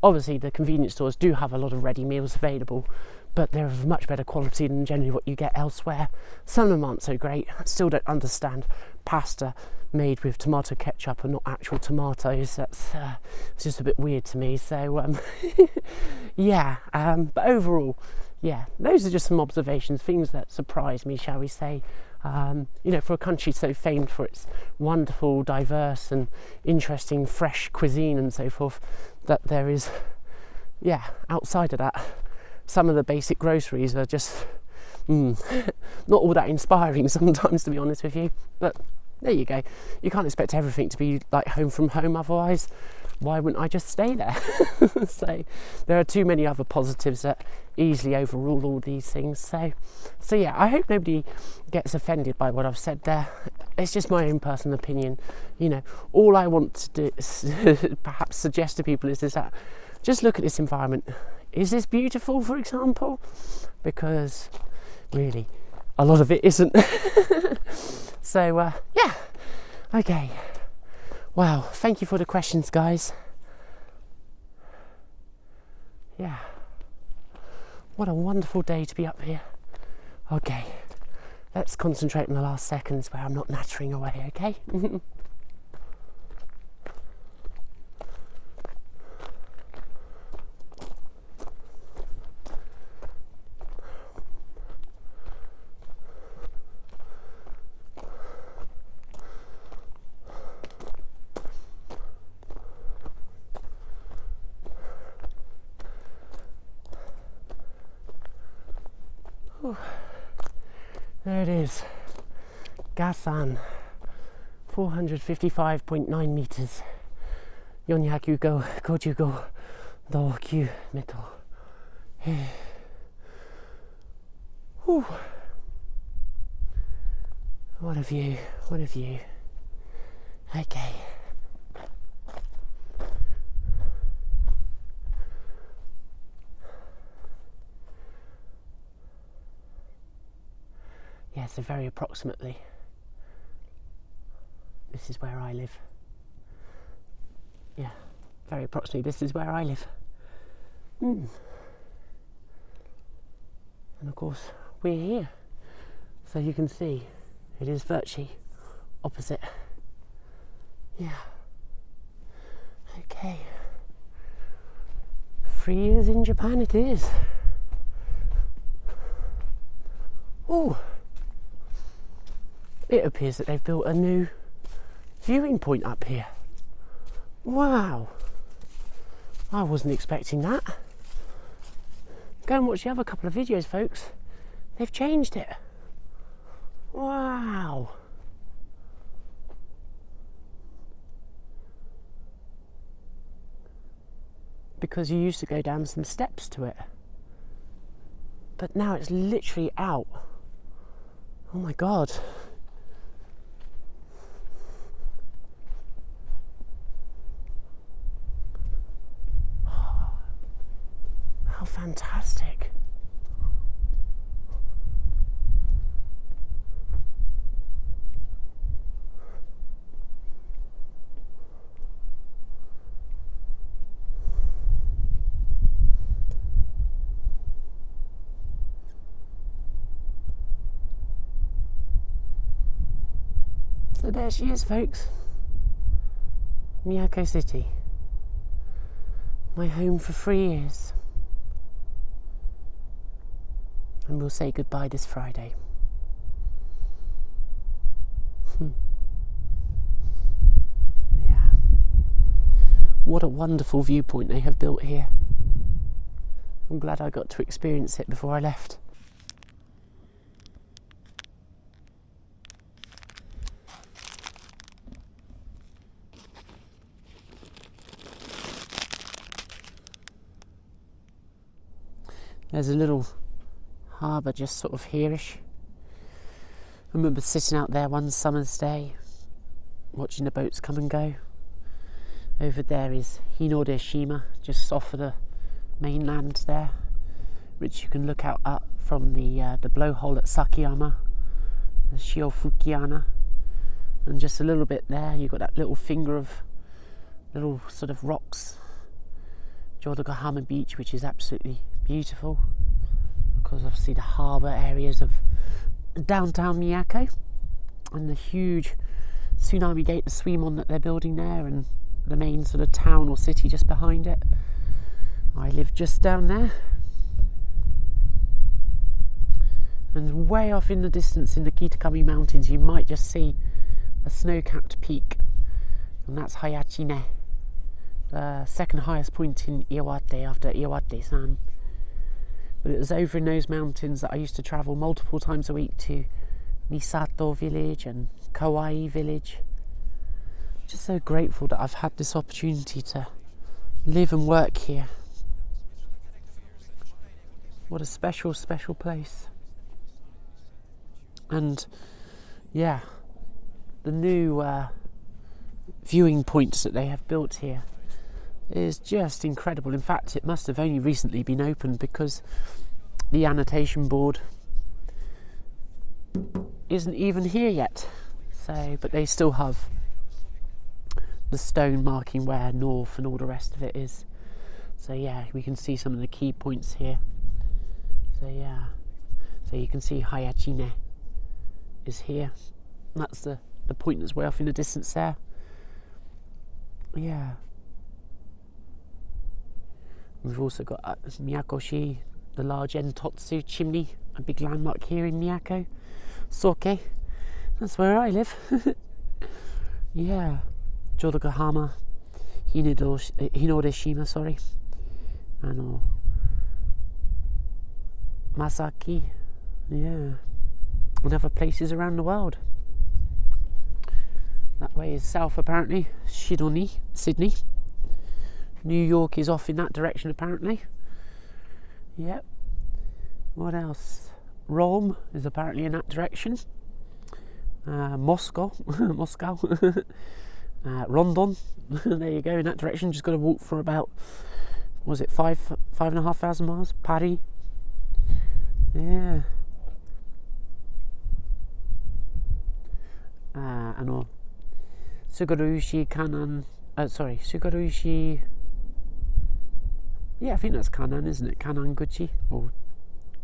obviously the convenience stores do have a lot of ready meals available, but they're of much better quality than generally what you get elsewhere. Some of them aren't so great. I still don't understand pasta made with tomato ketchup and not actual tomatoes. That's it's just a bit weird to me. So but overall, yeah, those are just some observations, things that surprise me, shall we say. For a country so famed for its wonderful, diverse and interesting fresh cuisine and so forth, that there is, outside of that, some of the basic groceries are just not all that inspiring sometimes, to be honest with you. But there you go. You can't expect everything to be like home from home, otherwise why wouldn't I just stay there? So there are too many other positives that easily overrule all these things. So yeah, I hope nobody gets offended by what I've said there. It's just my own personal opinion. You know, all I want to do is perhaps suggest to people is that just look at this environment. Is this beautiful, for example? Because really, a lot of it isn't. So yeah, okay. Wow, thank you for the questions, guys. Yeah, what a wonderful day to be up here. Okay, let's concentrate on the last seconds where I'm not nattering away, okay? There it is, Gasan, 455.9 meters, 455.9 meters. What a view, what a view. Okay. Yeah, so very approximately, this is where I live. Yeah, very approximately, this is where I live. And of course, we're here. So you can see, it is virtually opposite. Yeah. Okay. 3 years in Japan it is. Oh. It appears that they've built a new viewing point up here. Wow, I wasn't expecting that. Go and watch the other couple of videos, folks. They've changed it. Wow. Because you used to go down some steps to it, but now it's literally out. Oh my God. How fantastic. So there she is, folks. Miyako City. My home for 3 years. And we'll say goodbye this Friday. Yeah. What a wonderful viewpoint they have built here. I'm glad I got to experience it before I left. There's a little harbour just sort of here-ish. I remember sitting out there one summer's day, watching the boats come and go. Over there is Hinode-shima, just off of the mainland there, which you can look out up from the blowhole at Sakiyama, the Shiofukiana, and just a little bit there you've got that little finger of little sort of rocks, Jodogahama Beach, which is absolutely beautiful. Because obviously the harbour areas of downtown Miyako and the huge tsunami gate, the Suimon that they're building there, and the main sort of town or city just behind it. I live just down there, and way off in the distance in the Kitakami Mountains you might just see a snow-capped peak, and that's Hayachine, the second highest point in Iwate after Iwate-san. But it was over in those mountains that I used to travel multiple times a week to Misato village and kawaii village. Just so grateful that I've had this opportunity to live and work here. What a special, special place. And yeah, the new viewing points that they have built here is just incredible. In fact, it must have only recently been opened because the annotation board isn't even here yet. So, but they still have the stone marking where north and all the rest of it is. So yeah, we can see some of the key points here. So yeah, so you can see Hayachine is here. That's the point that's way off in the distance there. Yeah. We've also got Miyako City, the large Entotsu chimney, a big landmark here in Miyako. Soke, that's where I live. Yeah. Jodokahama, Hinoreshima, sorry. Masaki, yeah. And other places around the world. That way is south apparently. Shidoni, Sydney. New York is off in that direction apparently. Yep. What else? Rome is apparently in that direction. Moscow. Rondon. There you go, in that direction. Just got to walk for about, was it 5,500 miles? Paris. Yeah. Sugarushi Kanan. Sugarushi. Yeah, I think that's Kanan, isn't it? Kananguchi or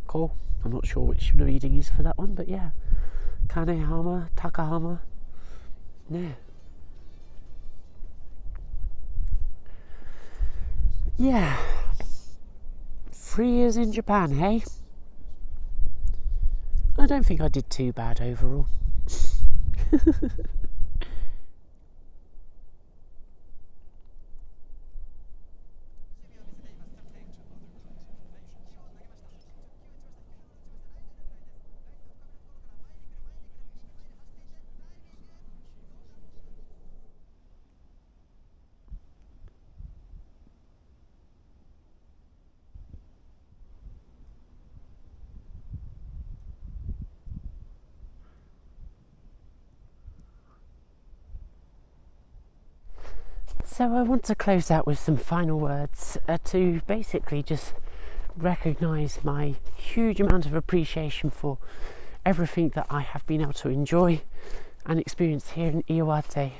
Ko. I'm not sure which the reading is for that one, but yeah. Kanehama, Takahama. Yeah. Yeah. 3 years in Japan, hey? I don't think I did too bad overall. So I want to close out with some final words to basically just recognise my huge amount of appreciation for everything that I have been able to enjoy and experience here in Iwate.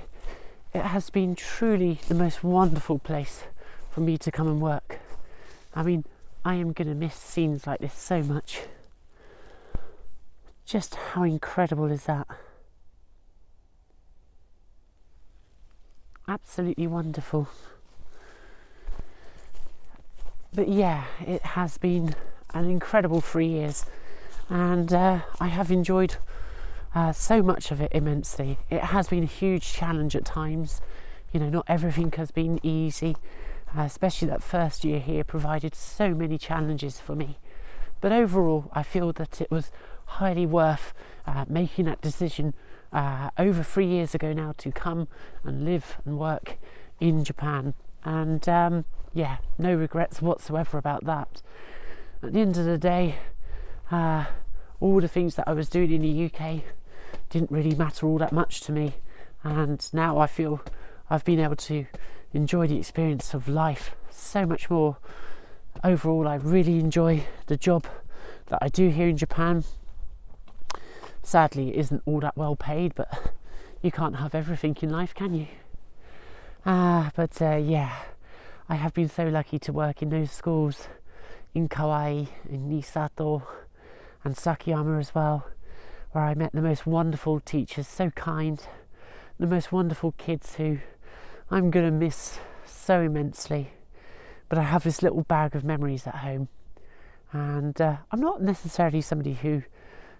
It has been truly the most wonderful place for me to come and work. I mean, I am going to miss scenes like this so much. Just how incredible is that? Absolutely wonderful. But yeah, it has been an incredible 3 years, and I have enjoyed so much of it immensely. It has been a huge challenge at times. You know, not everything has been easy, especially that first year here provided so many challenges for me. But overall, I feel that it was highly worth making that decision over 3 years ago now to come and live and work in Japan. And yeah, no regrets whatsoever about that. At the end of the day, all the things that I was doing in the UK didn't really matter all that much to me, and now I feel I've been able to enjoy the experience of life so much more. Overall, I really enjoy the job that I do here in Japan. Sadly, it isn't all that well paid, but you can't have everything in life, can you? Yeah, I have been so lucky to work in those schools in Kauai, in Nisato and Sakiyama as well, where I met the most wonderful teachers, so kind, the most wonderful kids who I'm going to miss so immensely. But I have this little bag of memories at home, and I'm not necessarily somebody who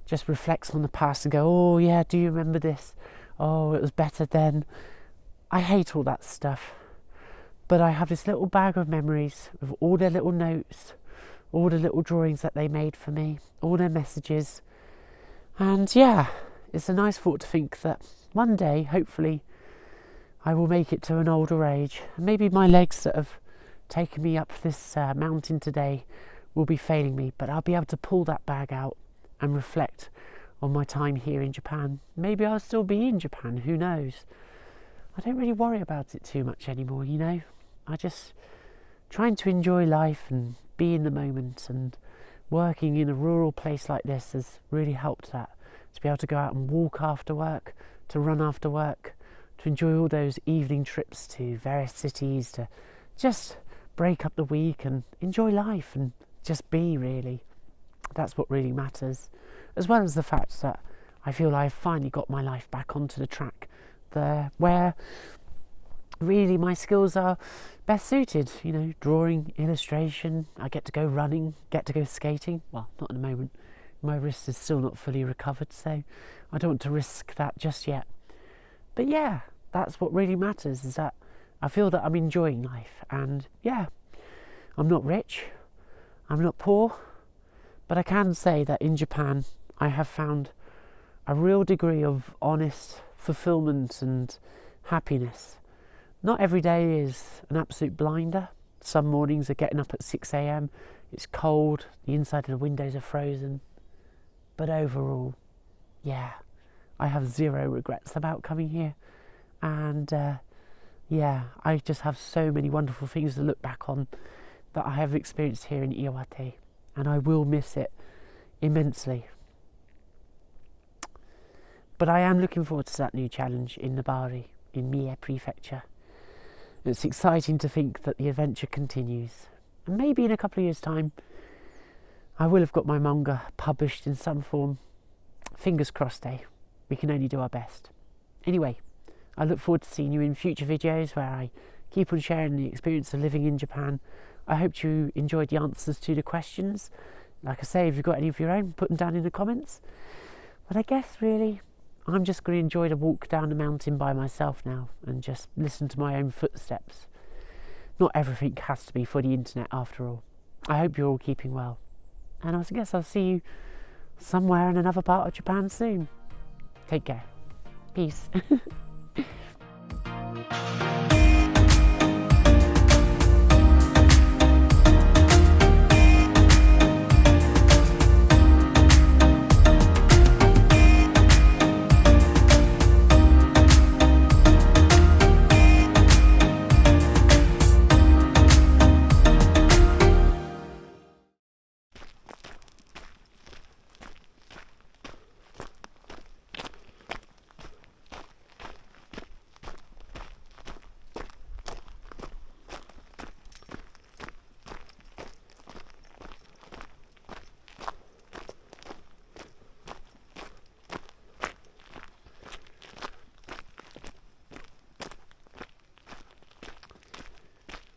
just reflects on the past and go, oh yeah, do you remember this? Oh, it was better then. I hate all that stuff. But I have this little bag of memories with all their little notes, all the little drawings that they made for me, all their messages. And yeah, it's a nice thought to think that one day, hopefully, I will make it to an older age. And maybe my legs that have taken me up this mountain today will be failing me, but I'll be able to pull that bag out and reflect on my time here in Japan. Maybe I'll still be in Japan, who knows? I don't really worry about it too much anymore, you know. I just trying to enjoy life and be in the moment, and working in a rural place like this has really helped that. To be able to go out and walk after work, to run after work, to enjoy all those evening trips to various cities, to just break up the week and enjoy life and just be, really. That's what really matters. As well as the fact that I feel I've finally got my life back onto the track there, where really my skills are best suited, you know, drawing, illustration. I get to go running, get to go skating. Well, not at the moment. My wrist is still not fully recovered, so I don't want to risk that just yet. But yeah, that's what really matters, is that I feel that I'm enjoying life. And yeah, I'm not rich, I'm not poor, but I can say that in Japan I have found a real degree of honest fulfillment and happiness. Not every day is an absolute blinder. Some mornings are getting up at 6 a.m, it's cold, the inside of the windows are frozen. But overall, yeah, I have zero regrets about coming here. And yeah, I just have so many wonderful things to look back on that I have experienced here in Iwate, and I will miss it immensely. But I am looking forward to that new challenge in Nabari, in Mie Prefecture. It's exciting to think that the adventure continues. And maybe in a couple of years' time, I will have got my manga published in some form. Fingers crossed, eh? We can only do our best. Anyway, I look forward to seeing you in future videos where I keep on sharing the experience of living in Japan. I hope you enjoyed the answers to the questions. Like I say, if you've got any of your own, put them down in the comments. But I guess really, I'm just going to enjoy the walk down the mountain by myself now and just listen to my own footsteps. Not everything has to be for the internet after all. I hope you're all keeping well. And I guess I'll see you somewhere in another part of Japan soon. Take care. Peace.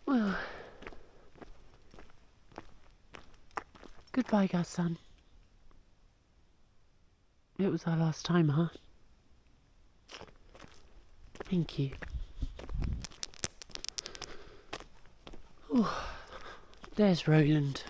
Well, goodbye, Gus-san. It was our last time, huh? Thank you. Oh, there's Roland.